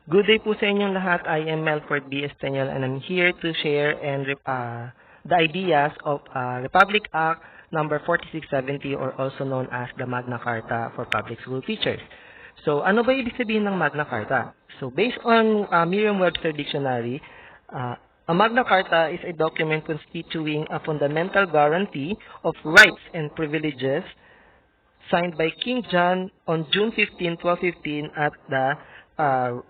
Good day po sa inyong lahat. I am Melford B. Estenial and I'm here to share the ideas of Republic Act number 4670 or also known as the Magna Carta for Public School Teachers. So, ano ba ibig sabihin ng Magna Carta? So, based on Merriam-Webster Dictionary, a Magna Carta is a document constituting a fundamental guarantee of rights and privileges signed by King John on June 15, 1215 at the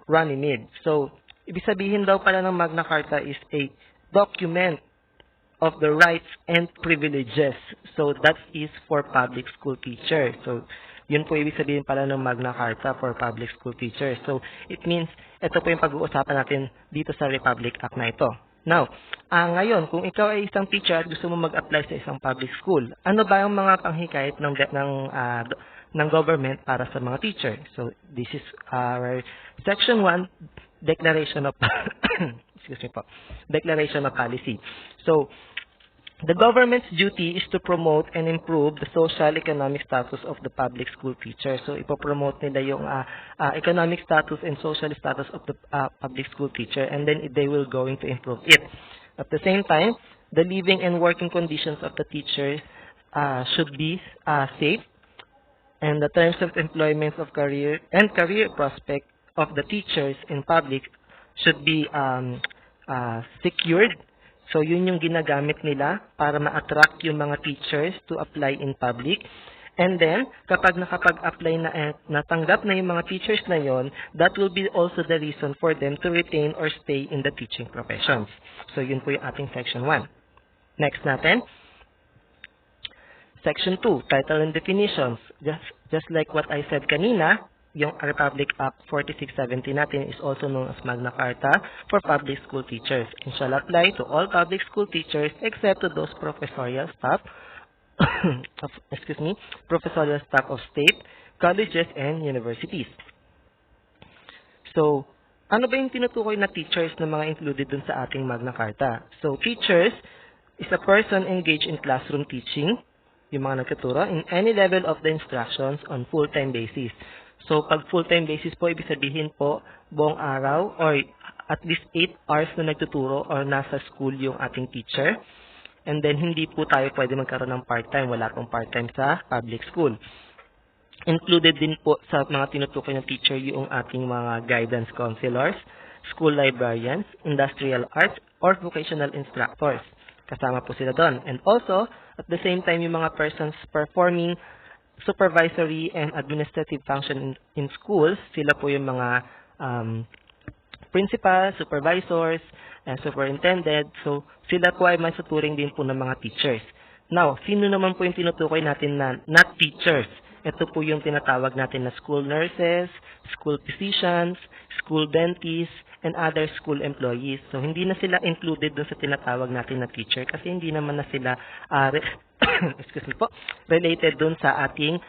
Runnymede. So, ibig sabihin daw pala ng Magna Carta is a document of the rights and privileges. So, that is for public school teachers. So, yun po ibig sabihin pala ng Magna Carta for public school teachers. So, it means, ito po yung pag-uusapan natin dito sa Republic Act na ito. Now, ngayon, kung ikaw ay isang teacher at gusto mo mag-apply sa isang public school, ano ba yung mga panghikayat ng government para sa mga teacher? So, this is our Section 1, Declaration of excuse me po, Declaration of Policy. So, the government's duty is to promote and improve the social economic status of the public school teacher. So, ipopromote nila yung economic status and social status of the public school teacher, and then they will going to improve it. At the same time, the living and working conditions of the teachers should be safe, and the terms of employment of career prospect of the teachers in public should be secured. So, yun yung ginagamit nila para ma-attract yung mga teachers to apply in public. And then, kapag nakapag-apply na natanggap na yung mga teachers na yon, that will be also the reason for them to retain or stay in the teaching professions. So, yun po yung ating Section 1. Next natin. Section 2, Title and Definitions. Just like what I said kanina, yung Republic Act 4670 natin is also known as Magna Carta for public school teachers and shall apply to all public school teachers except to those professorial staff professorial staff of state, colleges, and universities. So, ano ba yung tinutukoy na teachers na mga included dun sa ating Magna Carta? So, teachers is a person engaged in classroom teaching, yung mga nagtuturo, in any level of the instructions on full-time basis. So, pag full-time basis po, ibig sabihin po, buong araw or at least 8 hours na nagtuturo or nasa school yung ating teacher. And then, hindi po tayo pwede magkaroon ng part-time. Wala pong part-time sa public school. Included din po sa mga tinutukoy ng teacher yung ating mga guidance counselors, school librarians, industrial arts, or vocational instructors. Kasama po sila doon. And also, at the same time, yung mga persons performing supervisory and administrative function in schools, sila po yung mga principal, supervisors, and superintendent. So, sila po ay masuturing din po ng mga teachers. Now, sino naman po yung tinutukoy natin na not teachers? Ito po yung tinatawag natin na school nurses, school physicians, school dentists, and other school employees. So, hindi na sila included dun sa tinatawag natin na teacher kasi hindi naman na sila excuse me po, related dun sa ating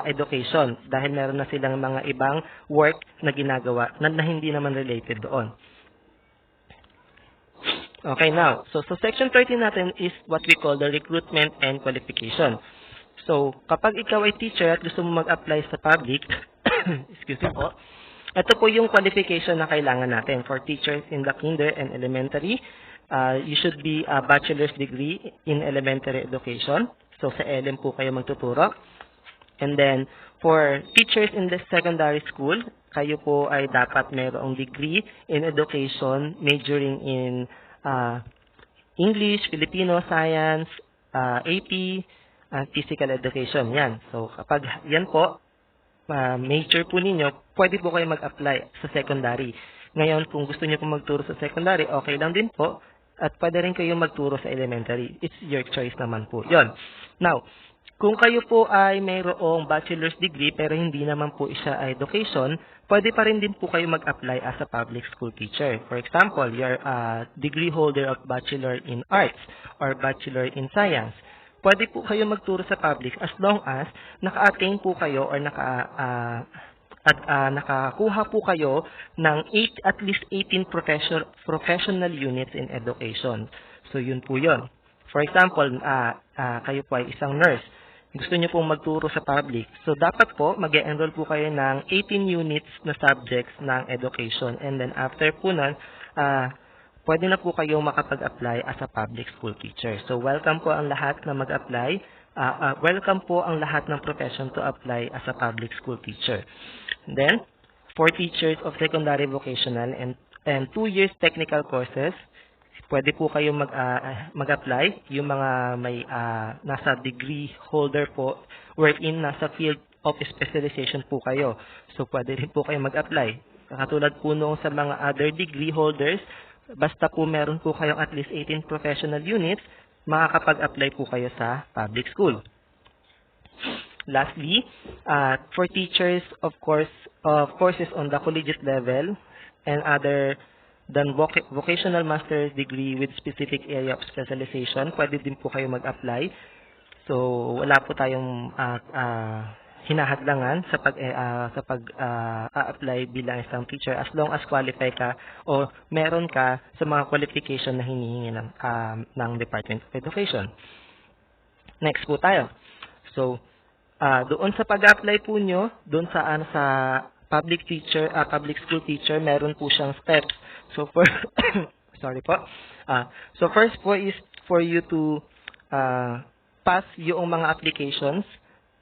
education dahil meron na silang mga ibang work na ginagawa na hindi naman related doon. Okay, now, so Section 13 natin is what we call the recruitment and qualification. So, kapag ikaw ay teacher at gusto mo mag-apply sa public, excuse me po, ito po yung qualification na kailangan natin for teachers in the kinder and elementary. You should be a bachelor's degree in elementary education. So, sa LM po kayo magtuturo. And then, for teachers in the secondary school, kayo po ay dapat mayroong degree in education, majoring in English, Filipino, Science, AP, Physical Education. Yan. So, kapag yan po, major po ninyo, pwede po kayo mag-apply sa secondary. Ngayon, kung gusto niyo po magturo sa secondary, okay lang din po. At pwede rin kayo magturo sa elementary. It's your choice naman po. Yon. Now, kung kayo po ay mayroong bachelor's degree pero hindi naman po isa education, pwede pa rin din po kayo mag-apply as a public school teacher. For example, you're a degree holder of bachelor in arts or bachelor in science. Pwede po kayo magturo sa public as long as naka-attain po kayo or nakakuha po kayo ng at least 18 professional units in education. So, yun po yun. For example, kayo po ay isang nurse. gusto niyo pong magturo sa public. So, dapat po, mag-enroll po kayo ng 18 units na subjects ng education. And then, after po nun, pwede na po kayong makapag-apply as a public school teacher. So, welcome po ang lahat na mag-apply. Welcome po ang lahat ng profession to apply as a public school teacher. Then, for teachers of secondary vocational and 2 years technical courses, pwede po kayong mag-apply. Yung mga may nasa degree holder po, wherein nasa field of specialization po kayo. So, pwede rin po kayong mag-apply. Katulad po noong sa mga other degree holders, basta po meron po kayong at least 18 professional units, makakapag-apply po kayo sa public school. Lastly, for teachers, of course, courses on the collegiate level and other than vocational master's degree with specific area of specialization, pwede din po kayo mag-apply. So, wala po tayong hinahadlangan sa pag-apply bilang isang teacher as long as qualify ka o meron ka sa mga qualification na hinihingi ng Department of Education. Next po tayo. So, doon sa pag-apply po nyo, doon sa public school teacher, meron po siyang steps. So, sorry po. So, first po is for you to pass yung mga applications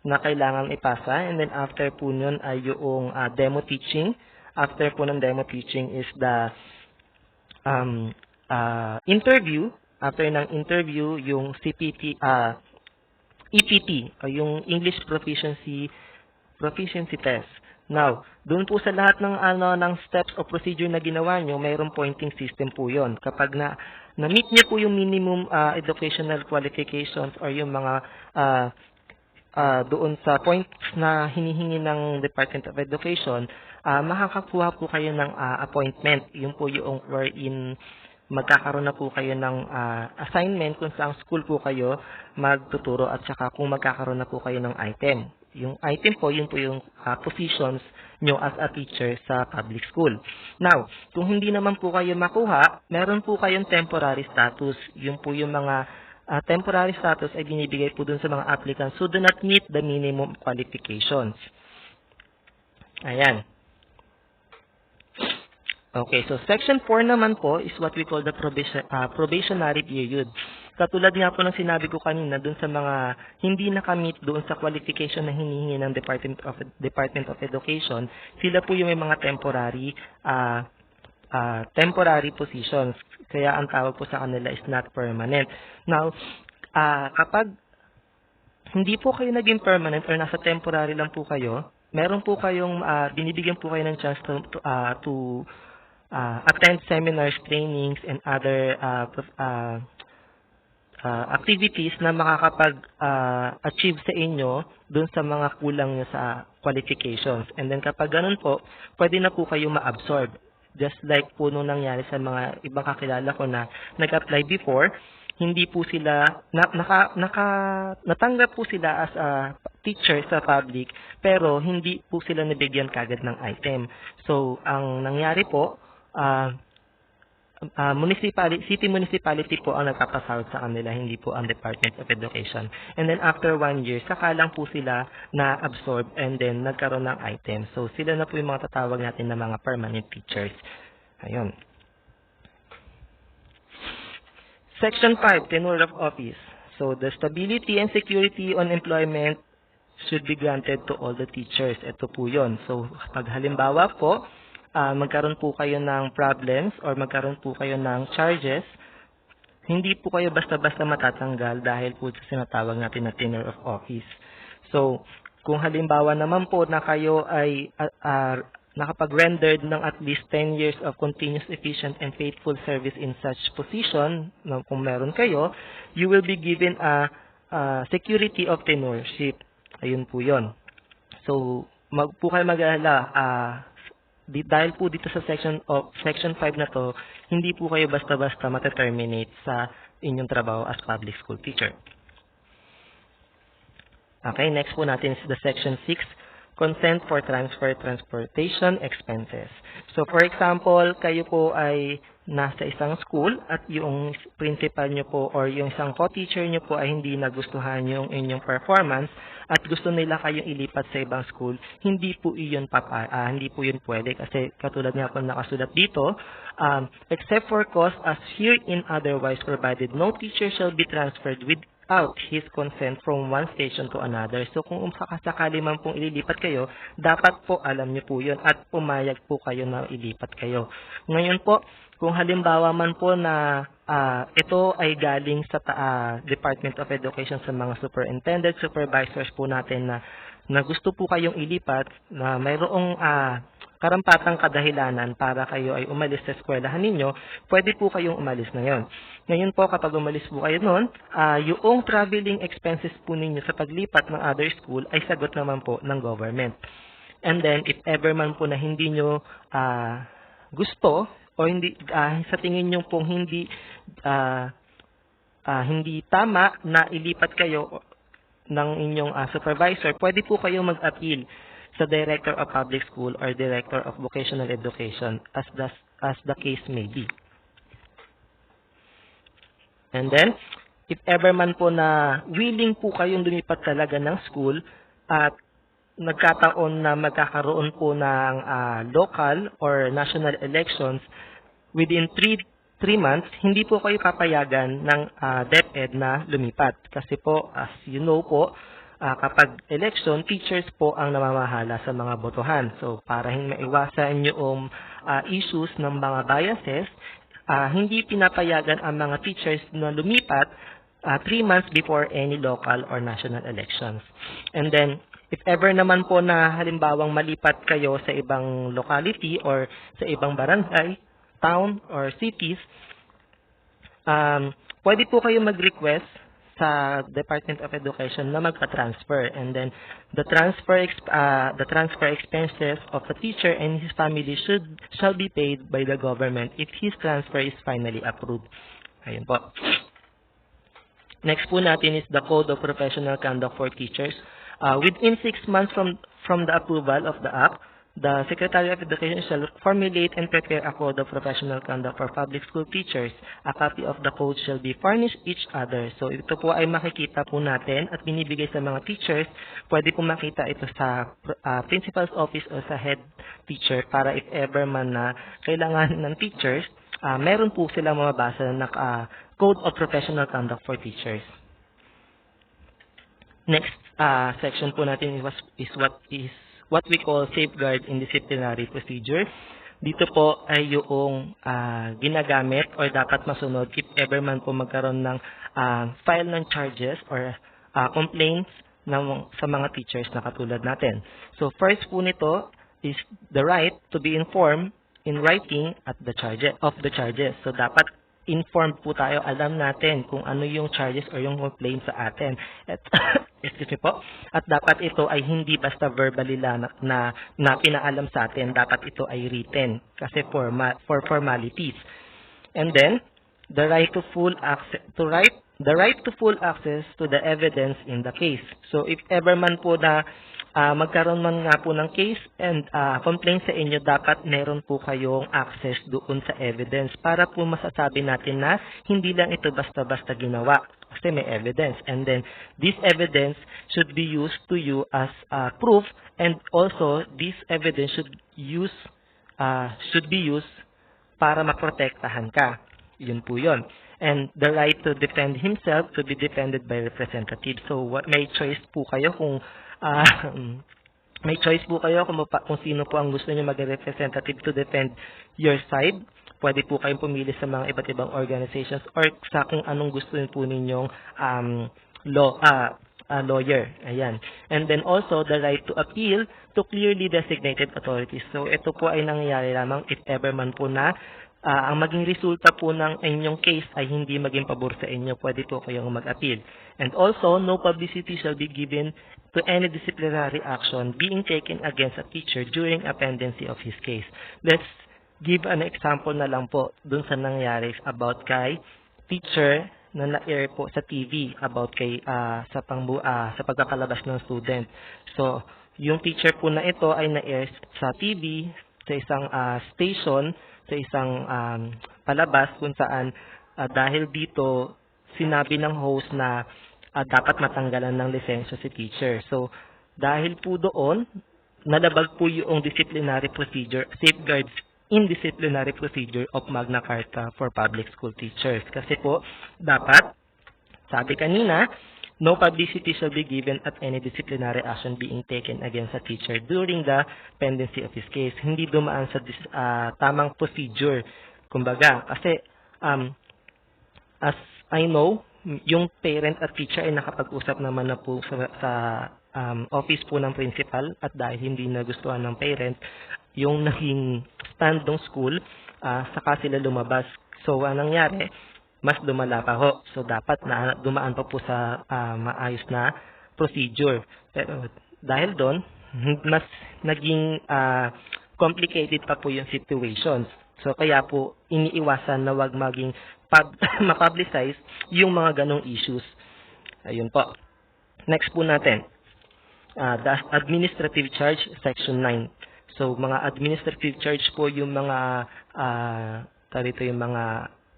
na kailangan ipasa. And then, after po nun ay yung demo teaching. After po ng demo teaching is the interview. After ng interview, yung CPT, EPT, o yung English Proficiency Test. Now, doon po sa lahat ng steps o procedure na ginawa nyo, mayroong pointing system po yon. Kapag na-meet nyo po yung minimum educational qualifications or yung mga doon sa points na hinihingi ng Department of Education, makakakuha po kayo ng appointment. Yun po yung wherein magkakaroon na po kayo ng assignment kung saang school po kayo magtuturo at saka kung magkakaroon na po kayo ng item. Yung item po, yun po yung positions nyo as a teacher sa public school. Now, kung hindi naman po kayo makuha, meron po kayong temporary status. Yun po yung mga temporary status ay binibigay po dun sa mga applicants who do not meet the minimum qualifications. Ayan. Okay, so Section 4 naman po is what we call the probationary period. Katulad nga po ng sinabi ko kanina dun sa mga hindi nakamit doon sa qualification na hinihingi ng Department of Education, sila po yung may mga temporary positions. Kaya ang tawag po sa kanila is not permanent. Now, kapag hindi po kayo naging permanent or nasa temporary lang po kayo, meron po kayong binibigyan po kayo ng chance to attend seminars, trainings, and other activities na makakapag-achieve sa inyo dun sa mga kulang nyo sa qualifications. And then kapag ganun po, pwede na po kayo ma-absorb. Just like po nung nangyari sa mga ibang kakilala ko na nag-apply before, hindi po sila, natanggap po sila as a teacher sa public, pero hindi po sila nabigyan kagad ng item. So, ang nangyari po, city municipality po ang nagpapasahod sa kanila, hindi po ang Department of Education. And then after 1 year, saka lang po sila na-absorb and then nagkaroon ng item. So sila na po yung mga tatawag natin na mga permanent teachers. Ayun. Section 5, tenure of office. So the stability and security on employment should be granted to all the teachers. Ito po yun. So pag halimbawa po, magkaroon po kayo ng problems or magkaroon po kayo ng charges, hindi po kayo basta-basta matatanggal dahil po sa sinatawag natin na tenure of office. So, kung halimbawa naman po na kayo ay nakapag-rendered ng at least 10 years of continuous, efficient, and faithful service in such position, kung meron kayo, you will be given a security of tenureship. Ayun po yun. So, po kayo mag-alala, dahil po dito sa Section 5 na to, hindi po kayo basta-basta mataterminate sa inyong trabaho as public school teacher. Okay, next po natin is the Section 6, consent for transportation expenses. So for example, kayo po ay nasa isang school at yung principal nyo po or yung isang co-teacher nyo po ay hindi nagustuhan yung inyong performance at gusto nila kayong ilipat sa ibang school, hindi po iyon hindi po yun pwede kasi katulad nga po nakasulat dito, except for cost as herein otherwise provided, no teacher shall be transferred without his consent from one station to another. So kung sakasakali man pong ililipat kayo, dapat po alam niyo po yun at pumayag po kayo na ilipat kayo. Ngayon po, kung halimbawa man po na ito ay galing sa Department of Education sa mga superintendent, supervisors po natin na gusto po kayong ilipat, na mayroong karampatang kadahilanan para kayo ay umalis sa eskwelahan ninyo, pwede po kayong umalis na yon. Ngayon po, kapag umalis po kayo noon, yung traveling expenses po ninyo sa paglipat ng other school ay sagot naman po ng government. And then, if ever man po na hindi nyo gusto, o hindi sa tingin niyo pong hindi tama na ilipat kayo ng inyong supervisor, pwede po kayo mag-appeal sa Director of Public School or Director of Vocational Education as the case may be. And then, if ever man po na willing po kayong lumipat talaga ng school at nagkataon na magkakaroon po ng local or national elections within 3 months, hindi po kayo papayagan ng DepEd na lumipat. Kasi po, as you know po, kapag election, teachers po ang namamahala sa mga botohan. So, para maiwasan yung issues ng mga biases, hindi pinapayagan ang mga teachers na lumipat 3 months before any local or national elections. And then, if ever naman po na halimbawang malipat kayo sa ibang locality or sa ibang barangay, town, or cities, pwede po kayo mag-request sa Department of Education na magpa-transfer. And then, the transfer expenses of the teacher and his family shall be paid by the government if his transfer is finally approved. Ayun po. Next po natin is the Code of Professional Conduct for Teachers. Within 6 months from the approval of the Act, the Secretary of Education shall formulate and prepare a Code of Professional Conduct for public school teachers. A copy of the code shall be furnished each other. So ito po ay makikita po natin at binibigay sa mga teachers. Pwede po makita ito sa principal's office o sa head teacher para if ever man na kailangan ng teachers, meron po silang mababasa na Code of Professional Conduct for Teachers. Next section po natin is what we call safeguard in disciplinary procedure. Dito po ay yung ginagamit or dapat masunod if ever man po magkaroon ng file ng charges or complaints sa mga teachers na katulad natin. So first po nito is the right to be informed in writing of the charges. So dapat informed po tayo, alam natin kung ano yung charges or yung complaint sa atin. At, excuse me po. At dapat ito ay hindi basta verbally lang na pinaalam sa atin. Dapat ito ay written kasi for formalities. And then, the right to full access to the evidence in the case. So if ever man po na magkaroon man nga po ng case and complaint sa inyo, dapat meron po kayong access doon sa evidence para po masasabi natin na hindi lang ito basta-basta ginawa kasi may evidence. And then, this evidence should be used to you as proof, and also, this evidence should be used para maprotektahan ka. Yun po yun. And the right to defend himself to be defended by representative. So, may choice po kayo kung kung sino po ang gusto niyo maging representative to defend your side. Pwede po kayong pumili sa mga iba't ibang organizations or sa kung anong gusto po ninyong lawyer. Ayan. And then also the right to appeal to clearly designated authorities. So ito po ay nangyayari lamang if ever man po na ang maging resulta po ng inyong case ay hindi maging pabor sa inyo, pwede po kayong mag-appeal. And also, no publicity shall be given to any disciplinary action being taken against a teacher during a pendency of his case. Let's give an example na lang po dun sa nangyari about kay teacher na na-air po sa TV about kay sa pagpapalabas ng student. So, Yung teacher po na ito ay na-air sa TV, sa isang station, sa isang palabas kung saan dahil dito sinabi ng host na dapat matanggalan ng lisensya si teacher. So, dahil po doon, nalabag po yung disciplinary procedure, safeguards in disciplinary procedure of Magna Carta for public school teachers. Kasi po, dapat, sabi kanina, no publicity shall be given at any disciplinary action being taken against a teacher during the pendency of his case. Hindi dumaan sa tamang procedure. Kumbaga, kasi as I know, yung parent at teacher ay nakapag-usap naman na po sa office po ng principal at dahil hindi nagustuhan ng parent yung naging stand ng school, saka sila lumabas. So, anong nangyari? Mas lumala pa ho. So, dapat na dumaan pa po sa maayos na procedure. Pero dahil doon, mas naging complicated pa po yung situations. So, kaya po, iniiwasan na wag maging ma-publicize yung mga ganong issues. Ayun po. Next po natin. The Administrative Charge, Section 9. So, mga administrative charge po yung mga, yung mga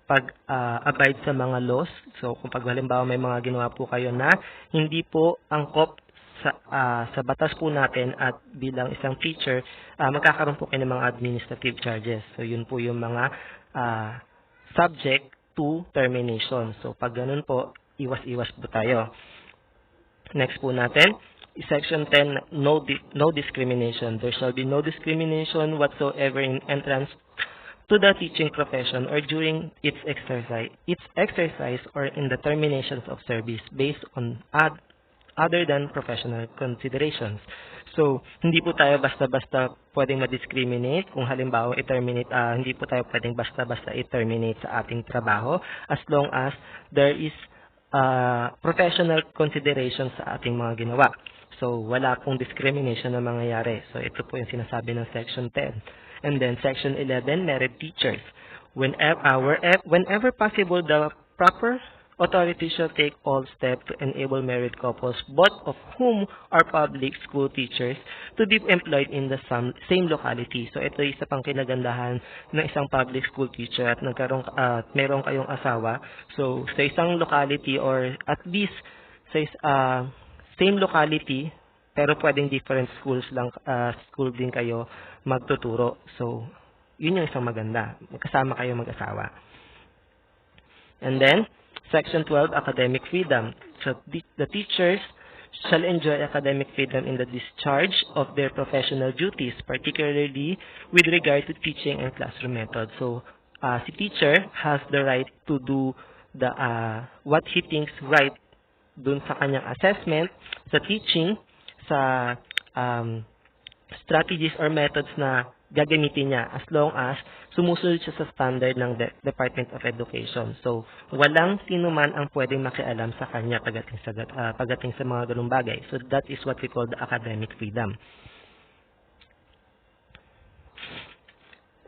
pag-abide sa mga laws. So, kung halimbawa may mga ginawa po kayo na hindi po angkop sa batas po natin at bilang isang teacher, magkakaroon po kayo ng mga administrative charges. So, yun po yung mga subject to termination. So, pag ganun po, iwas-iwas po tayo. Next po natin, Section 10, no discrimination. There shall be no discrimination whatsoever in entrance to the teaching profession or during its exercise or in the terminations of service based on other than professional considerations. So, hindi po tayo basta-basta pwedeng ma-discriminate. Kung halimbawa i-terminate, hindi po tayo pwedeng basta-basta i-terminate sa ating trabaho as long as there is professional considerations sa ating mga ginawa. So, wala pong discrimination na mangyayari. So, ito po yung sinasabi ng Section 10. And then, Section 11, merit teachers. Whenever possible, the proper authority shall take all steps to enable married couples, both of whom are public school teachers, to be employed in the same locality. So, ito isa pang kinagandahan ng isang public school teacher at meron kayong asawa. So, sa isang locality or at least sa same locality, pero pwedeng different schools lang, school din kayo magtuturo. So, yun yung isang maganda. Kasama kayo mag-asawa. And then, Section 12, academic freedom. So, the teachers shall enjoy academic freedom in the discharge of their professional duties, particularly with regard to teaching and classroom methods. So, si teacher has the right to do what he thinks right dun sa kanyang assessment, sa teaching, sa strategies or methods na gagamitin niya as long as sumusunod siya sa standard ng Department of Education. So, walang sino man ang pwedeng makialam sa kanya pagdating sa mga ganung bagay. So, that is what we call the academic freedom.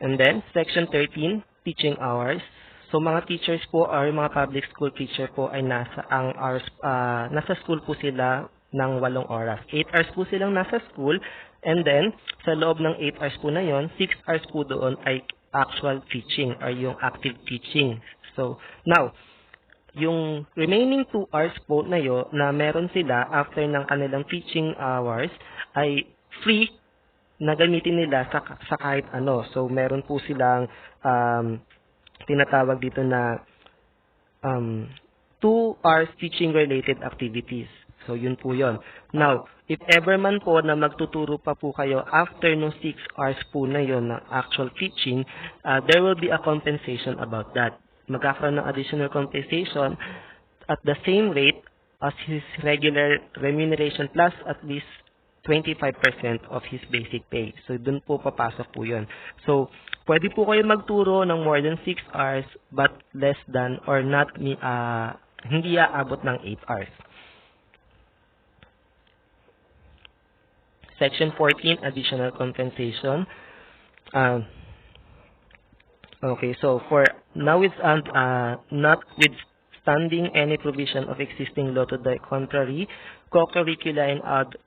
And then, Section 13, teaching hours. So, mga teachers po or mga public school teacher po ay nasa school po sila ng 8 oras. 8 hours po silang nasa school, and then, sa loob ng 8 hours po na yon, 6 hours po doon ay actual teaching or yung active teaching. So, now, yung remaining 2 hours po na yon na meron sila after ng kanilang teaching hours ay free na gamitin nila sa kahit ano. So, meron po silang tinatawag dito na 2 hours teaching related activities. So, yun po yun. Now, if ever man po na magtuturo pa po kayo after no 6 hours po na yun ng actual teaching, there will be a compensation about that. Magkakaroon ng additional compensation at the same rate as his regular remuneration plus at least 25% of his basic pay. So, dun po papasok po yun. So, pwede po kayo magturo ng more than 6 hours but less than or not, hindi aabot ng 8 hours. Section 14, additional compensation. Okay, so for notwithstanding notwithstanding any provision of existing law to the contrary, co-curricular and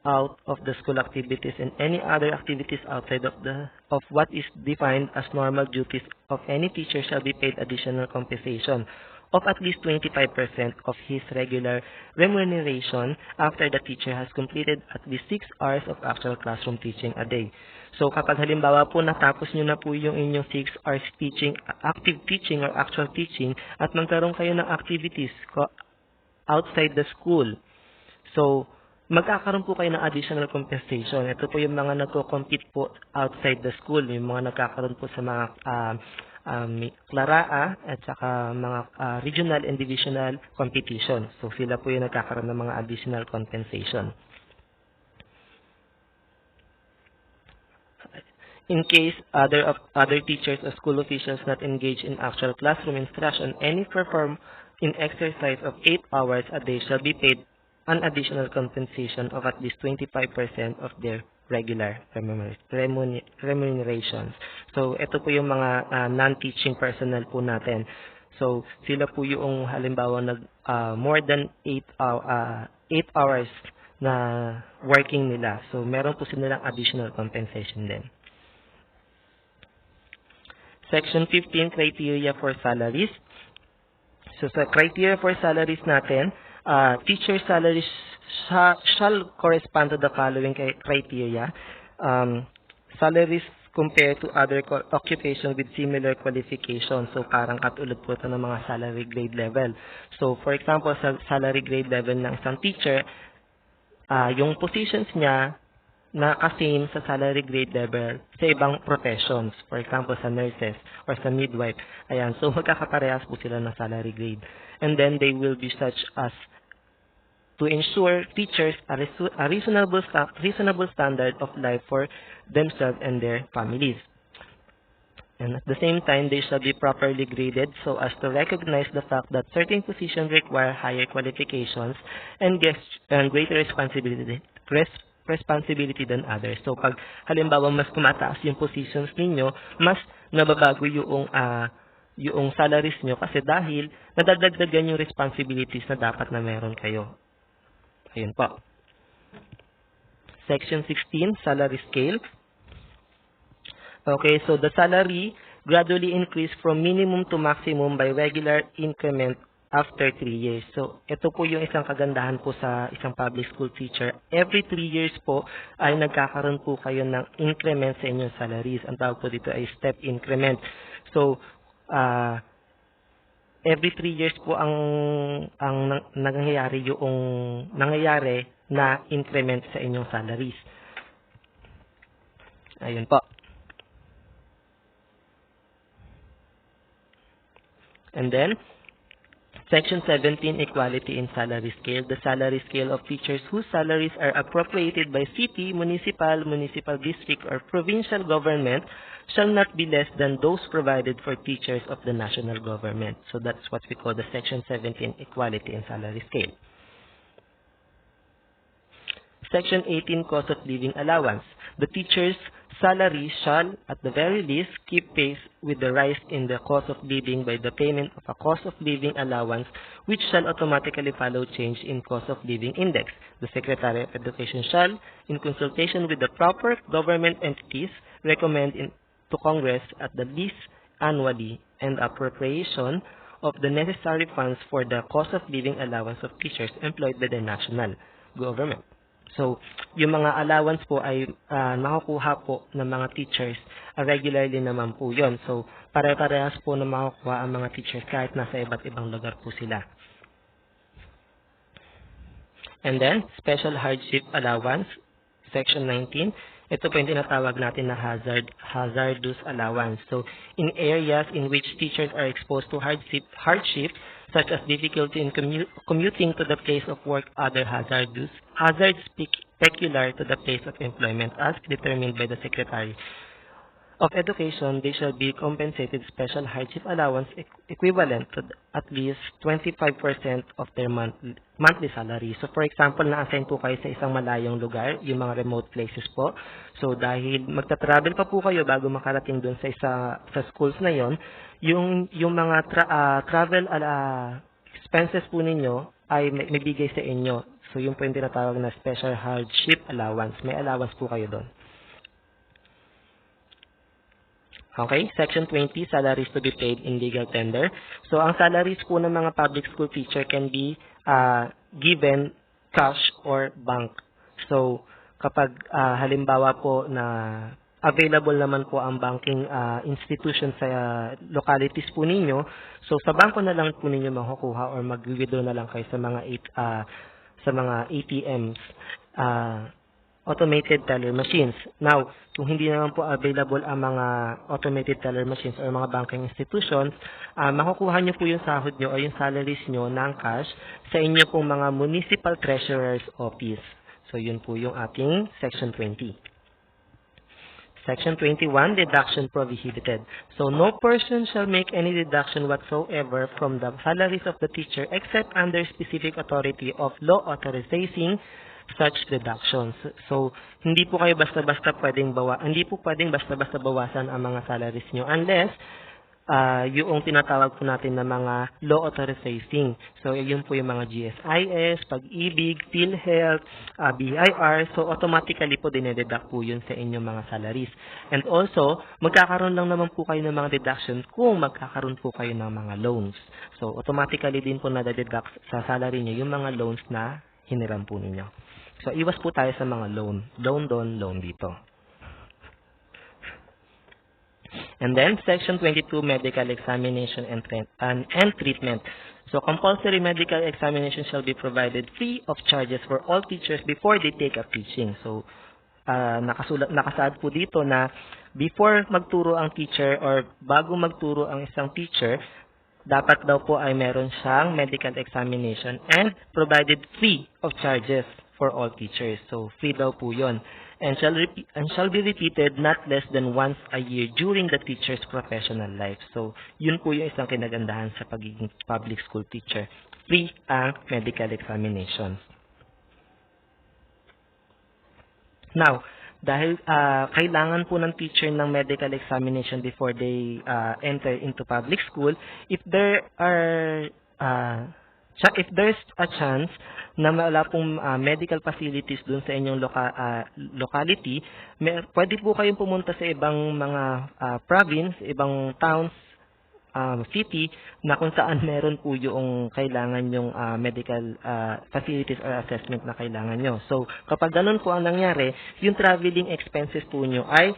out of the school activities and any other activities outside of what is defined as normal duties of any teacher shall be paid additional compensation of at least 25% of his regular remuneration after the teacher has completed at least 6 hours of actual classroom teaching a day. So kapag halimbawa po natapos nyo na po yung inyong 6 hours teaching, active teaching or actual teaching at magkaroon kayo ng activities outside the school. So magkakaroon po kayo ng additional compensation. Ito po yung mga nagko-compete po outside the school, yung mga nagkakaroon po sa mga Claraa at saka mga regional and divisional competition. So sila po yung nagkakaroon ng mga additional compensation. In case other teachers or school officials not engaged in actual classroom instruction, any perform in exercise of 8 hours a day shall be paid an additional compensation of at least 25% of their regular remunerations. So, ito po yung mga non-teaching personnel po natin. So, sila po yung halimbawa more than 8 hours na working nila. So, meron po silang additional compensation din. Section 15, criteria for salaries. So, sa criteria for salaries natin, teacher salaries shall correspond to the following criteria. Salaries compared to other occupation with similar qualifications. So, parang katulad po ito ng mga salary grade level. So, for example, sa salary grade level ng isang teacher, yung positions niya nakasame sa salary grade level sa ibang professions. For example, sa nurses or sa midwife. Ayan, so magkakaparehas po sila ng salary grade. And then they will be such as to ensure teachers a reasonable standard of life for themselves and their families. And at the same time, they shall be properly graded so as to recognize the fact that certain positions require higher qualifications and greater responsibility than others. So, pag halimbawa mas kumataas yung positions ninyo, mas nababago yung salaries nyo kasi dahil nadadagdagan yung responsibilities na dapat na meron kayo. Ayun po. Section 16, salary scale. Okay, so the salary gradually increase from minimum to maximum by regular increment after 3 years. So, ito po yung isang kagandahan po sa isang public school teacher. Every 3 years po ay nagkakaroon po kayo ng increment sa inyong salaries. Ang tawag po dito ay step increment. So, every 3 years po ang nangyayari na increment sa inyong salaries. Ayun po. And then, Section 17, Equality in Salary Scale. The salary scale of teachers whose salaries are appropriated by city, municipal district, or provincial government shall not be less than those provided for teachers of the national government. So that's what we call the Section 17, Equality in Salary Scale. Section 18, Cost of Living Allowance. The teacher's salary shall, at the very least, keep pace with the rise in the cost of living by the payment of a cost of living allowance, which shall automatically follow change in cost of living index. The Secretary of Education shall, in consultation with the proper government entities, recommend to Congress at the least annually an appropriation of the necessary funds for the cost of living allowance of teachers employed by the national government. So, yung mga allowance po ay makukuha po ng mga teachers regularly naman po yon. So, pare-parehas po na makukuha ang mga teachers kahit nasa iba't ibang lugar po sila. And then, Special Hardship Allowance, Section 19. Ito po yung tinatawag natin na hazardous allowance. So, in areas in which teachers are exposed to hardship such as difficulty in commuting to the place of work, other hazards peculiar to the place of employment as determined by the Secretary of Education, they shall be compensated special hardship allowance equivalent to at least 25% of their monthly salary. So, for example, na-assign po kayo sa isang malayong lugar, yung mga remote places po. So, dahil magta-travel pa po kayo bago makarating dun sa schools na yon, yung mga travel expenses po ninyo ay may bigay sa inyo. So, yun po yung tinatawag na special hardship allowance. May allowance po kayo doon. Okay, Section 20, salaries to be paid in legal tender. So, ang salaries po ng mga public school teacher can be given cash or bank. So, kapag halimbawa po na available naman po ang banking institution sa localities po ninyo, so sa bangko na lang po ninyo makukuha or mag-withdraw na lang kayo sa mga sa mga ATMs, automated teller machines. Now, kung hindi naman po available ang mga automated teller machines or mga banking institutions, makukuha nyo po yung sahod nyo o yung salaries nyo ng cash sa inyo pong mga municipal treasurer's office. So, yun po yung ating Section 20. Section 21, deduction prohibited. So, no person shall make any deduction whatsoever from the salaries of the teacher except under specific authority of law authorizing such deductions. So, hindi po basta-basta basta-basta bawasan ang mga salaries nyo unless yung tinatawag po natin na mga law authorizing. So, yun po yung mga GSIS, Pag-ibig, PhilHealth, BIR. So, automatically po dinededuct po yun sa inyong mga salaries. And also, magkakaroon lang naman po kayo ng mga deductions kung magkakaroon po kayo ng mga loans. So, automatically din po na-deduct sa salary nyo yung mga loans na hiniram po ninyo. So, iwas po tayo sa mga loan. Loan doon, loan dito. And then, Section 22, medical examination and treatment. So, compulsory medical examination shall be provided free of charges for all teachers before they take up teaching. So, nakasaad po dito na before magturo ang teacher or bago magturo ang isang teacher, dapat daw po ay meron siyang medical examination and provided free of charges for all teachers. So, free daw po yun. And shall be repeated not less than once a year during the teacher's professional life. So, yun po yung isang kinagandahan sa pagiging public school teacher. Free ang medical examination. Now, dahil kailangan po ng teacher ng medical examination before they enter into public school, if there's a chance na wala pong medical facilities dun sa inyong locality, pwede po kayong pumunta sa ibang mga province, ibang towns, city, na kung saan meron po yung kailangan yung medical facilities or assessment na kailangan nyo. So, kapag ganun po ang nangyari, yung traveling expenses po nyo ay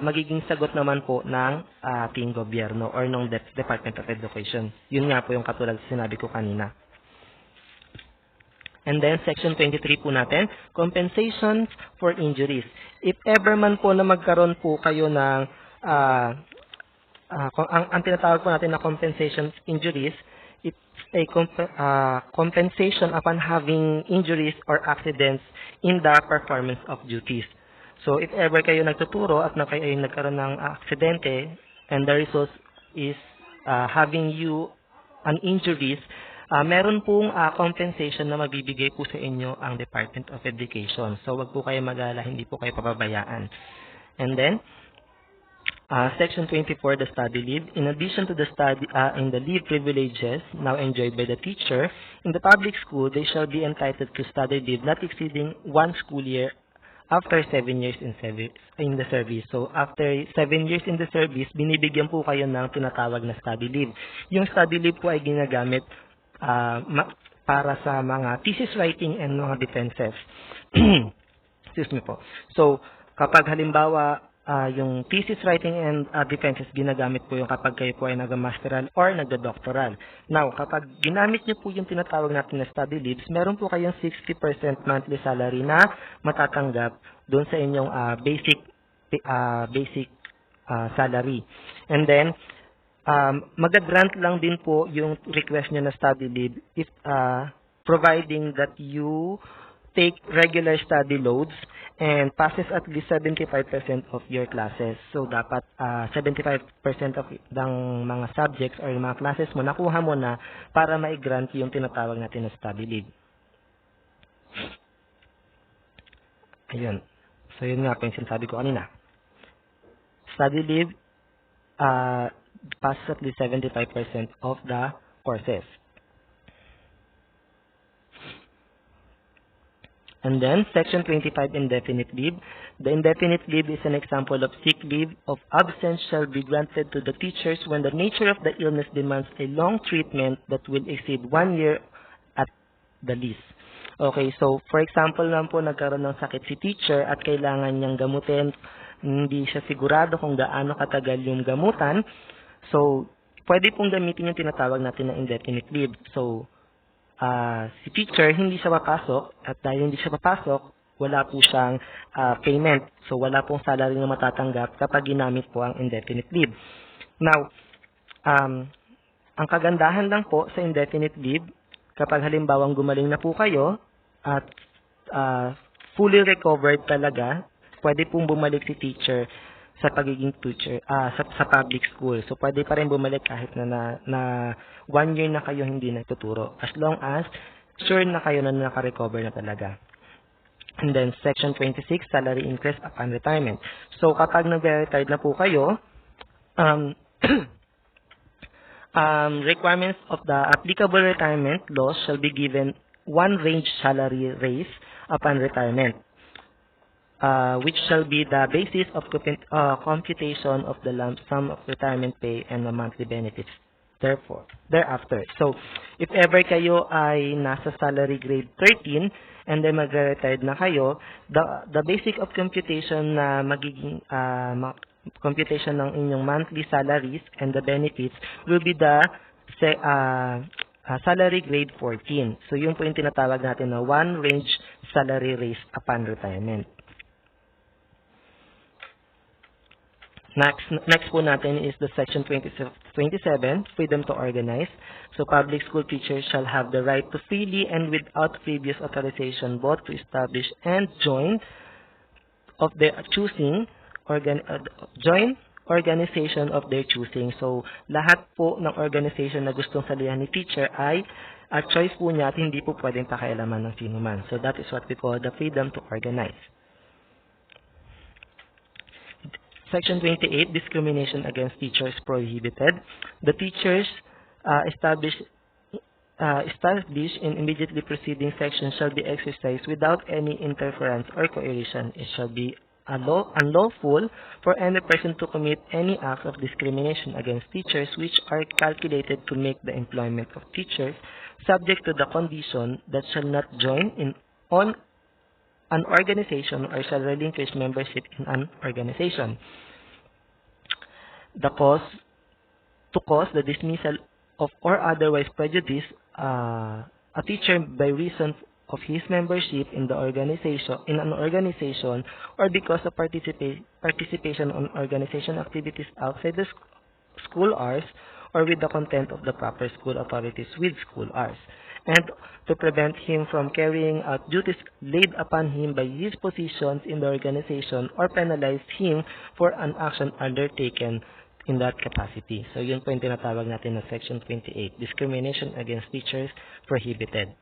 magiging sagot naman po ng ating gobyerno or ng Department of Education. Yun nga po yung katulad sinabi ko kanina. And then, Section 23 po natin, compensations for injuries. If ever man po na magkaroon po kayo ng, ang tinatawag po natin na compensation injuries, it's a compensation upon having injuries or accidents in the performance of duties. So, if ever kayo nagtuturo at kayo ay nagkaroon ng aksidente and the result is having you an injuries, meron pong compensation na mabibigay po sa inyo ang Department of Education. So, wag po kayo mag-alala, hindi po kayo pababayaan. And then, Section 24, the study leave. In addition to the in the leave privileges now enjoyed by the teacher, in the public school, they shall be entitled to study leave not exceeding 1 school year after 7 years in the service. So, after 7 years in the service, binibigyan po kayo ng tinatawag na study leave. Yung study leave po ay ginagamit para sa mga thesis writing and mga defenses. Excuse me po. So, kapag halimbawa, yung thesis writing and defenses, ginagamit po yung kapag kayo po ay nag-masteral or nag-doctoral. Now, kapag ginamit nyo po yung tinatawag natin na study leaves, meron po kayong 60% monthly salary na matatanggap doon sa inyong basic salary. And then, mag-grant lang din po yung request nyo na study leave if providing that you take regular study loads and passes at least 75% of your classes. So, dapat 75% of ng mga subjects or mga classes mo, nakuha mo na para ma-grant yung tinatawag natin na study leave. Ayun. So, yun nga po yung sinasabi ko kanina. Study leave passes at least 75% of the courses. And then, Section 25, indefinite leave. The indefinite leave is an example of sick leave of absence shall be granted to the teachers when the nature of the illness demands a long treatment that will exceed 1 year at the least. Okay, so for example lang po, nagkaroon ng sakit si teacher at kailangan niyang gamutin, hindi siya sigurado kung gaano katagal yung gamutan. So, pwede pong gamitin yung tinatawag natin na indefinite leave. So, si teacher, hindi siya papasok at dahil hindi siya papasok, wala po siyang payment. So, wala pong salary na matatanggap kapag ginamit po ang indefinite leave. Now, ang kagandahan lang po sa indefinite leave, kapag halimbawang gumaling na po kayo at fully recovered talaga, pwede pong bumalik si teacher sa pagiging teacher sa public school. So, pwede pa rin bumalik kahit na 1 year na kayo hindi nagtuturo. As long as sure na kayo na naka-recover na talaga. And then, Section 26, salary increase upon retirement. So, kapag nag-retire na po kayo, requirements of the applicable retirement laws shall be given one range salary raise upon retirement, which shall be the basis of computation of the lump sum of retirement pay and the monthly benefits thereafter. So, if ever kayo ay nasa salary grade 13 and then magre-retired na kayo, the basic of computation na magiging computation ng inyong monthly salaries and the benefits will be the salary grade 14. So, yun po yung tinatawag natin na one range salary raise upon retirement. Next po natin is the Section 27, freedom to organize. So, public school teachers shall have the right to freely and without previous authorization both to establish and join of their choosing, join organization of their choosing. So, lahat po ng organization na gustong salihan ni teacher ay choice po niya at hindi po pwedeng pakialaman ng sino man. So, that is what we call the freedom to organize. Section 28, discrimination against teachers prohibited. The teachers established in immediately preceding section shall be exercised without any interference or coercion. It shall be unlawful for any person to commit any act of discrimination against teachers which are calculated to make the employment of teachers subject to the condition that shall not join on an organization or shall relinquish membership in an organization. To cause the dismissal of or otherwise prejudice a teacher by reason of his membership in the organization an organization or because of participation on organization activities outside the school hours or with the consent of the proper school authorities with school hours, and to prevent him from carrying out duties laid upon him by his positions in the organization or penalize him for an action undertaken in that capacity. So, yun po yung tinatawag natin na Section 28, discrimination against teachers prohibited.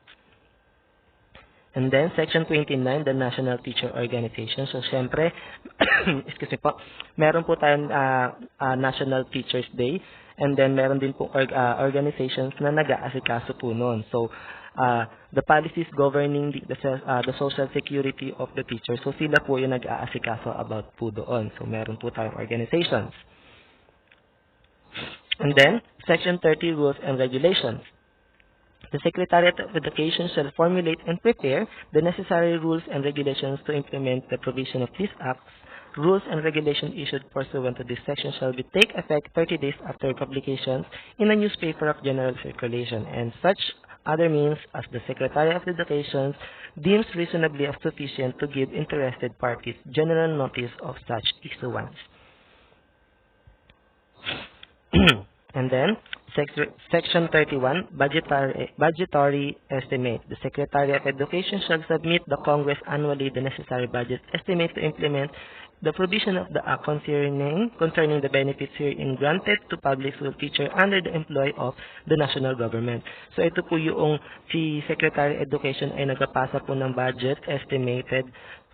And then, Section 29, the National Teacher Organization. So, syempre, excuse me po, meron po tayong National Teachers Day, and then meron din po organizations na nag-aasikaso po noon. So, the policies governing the social security of the teachers. So, sila po yung nag-aasikaso about po doon. So, meron po tayong organizations. And then, Section 30, Rules and Regulations. The Secretariat of Education shall formulate and prepare the necessary rules and regulations to implement the provision of these acts. Rules and regulations issued pursuant to this section shall take effect 30 days after publication in a newspaper of general circulation, and such other means as the Secretary of Education deems reasonably sufficient to give interested parties general notice of such issuance. And then, Section 31, Budgetary Estimate. The Secretary of Education shall submit the Congress annually the necessary budget estimate to implement the provision of the Act concerning the benefits herein granted to public school teacher under the employ of the national government. So, ito po yung si Secretary of Education ay nagpapasa po ng budget estimated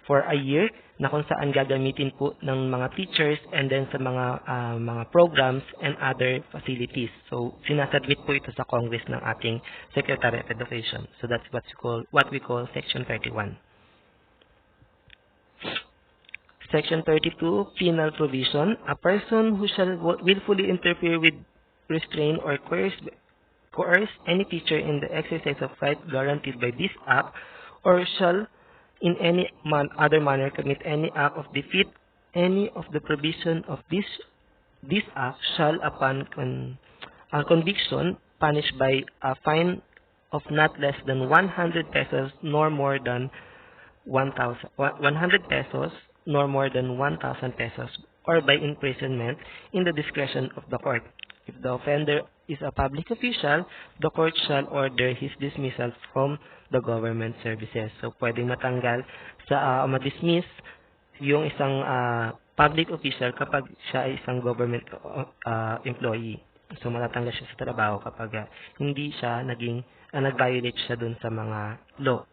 for a year na kung saan gagamitin po ng mga teachers and then sa mga programs and other facilities. So, sinasubmit po ito sa Congress ng ating Secretary of Education. So, that's what we call Section 31. Section 32, penal provision. A person who shall willfully interfere with, restrain, or coerce any teacher in the exercise of rights guaranteed by this act, or shall in any other manner commit any act of defeat any of the provision of this act, shall upon conviction punished by a fine of not less than 100 pesos nor more than 100 pesos nor more than 1,000 pesos, or by imprisonment in the discretion of the court. If the offender is a public official, the court shall order his dismissal from the government services. So, pwedeng matanggal ma-dismiss yung isang public official kapag siya ay isang government employee. So, matatanggal siya sa trabaho kapag hindi siya nag-violate siya dun sa mga law.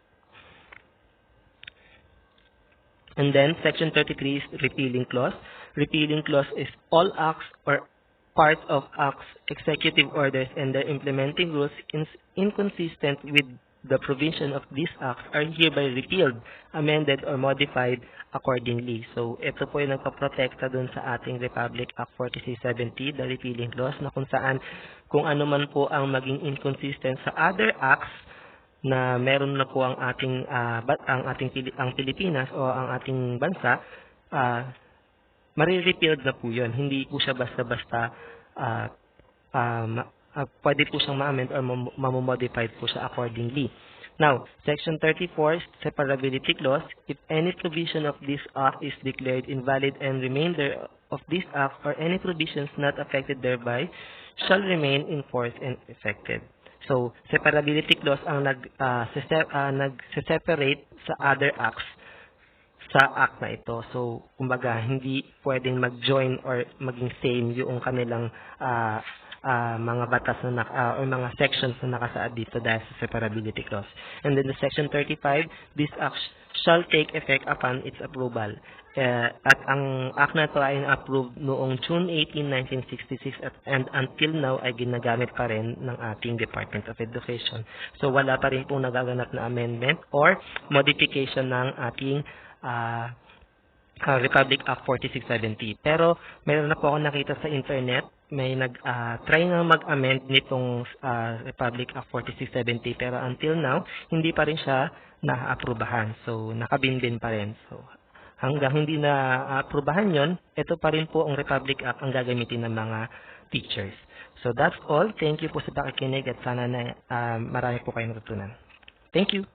And then, Section 33 is repealing clause. Repealing clause is all acts or parts of acts, executive orders, and their implementing rules inconsistent with the provision of these acts are hereby repealed, amended, or modified accordingly. So, ito po yung nagpaprotekta dun sa ating Republic Act 4670, the repealing clause, na kung saan, kung ano man po ang maging inconsistent sa other acts, na meron na po ang ang Pilipinas o ang ating bansa, marirepealed na po yun. Hindi po siya basta-basta pwede po siyang ma-amend or mamomodified po siya accordingly. Now, Section 34, Separability Clause. If any provision of this act is declared invalid and remainder of this act or any provisions not affected thereby shall remain in force and effective. So, separability clause ang nag-separate sa other acts sa act na ito. So, kumbaga, hindi pwedeng mag-join or maging same yung kanilang mga batas na or mga sections na nakasaad dito dahil sa separability clause. And then the Section 35, this act shall take effect upon its approval. At ang act na ito ay approved noong June 18, 1966 and until now ay ginagamit pa rin ng ating Department of Education. So wala pa rin pong nagaganap na amendment or modification ng ating Republic Act 4670. Pero meron na po ako nakita sa internet, may try nga mag-amend nitong Republic Act 4670 pero until now, hindi pa rin siya na-aprubahan. So nakabinbin pa rin. So hanggang hindi na-aprubahan yon, ito pa rin po ang Republic Act ang gagamitin ng mga teachers. So that's all. Thank you po sa pakikinig at sana na marami po kayong natutunan. Thank you.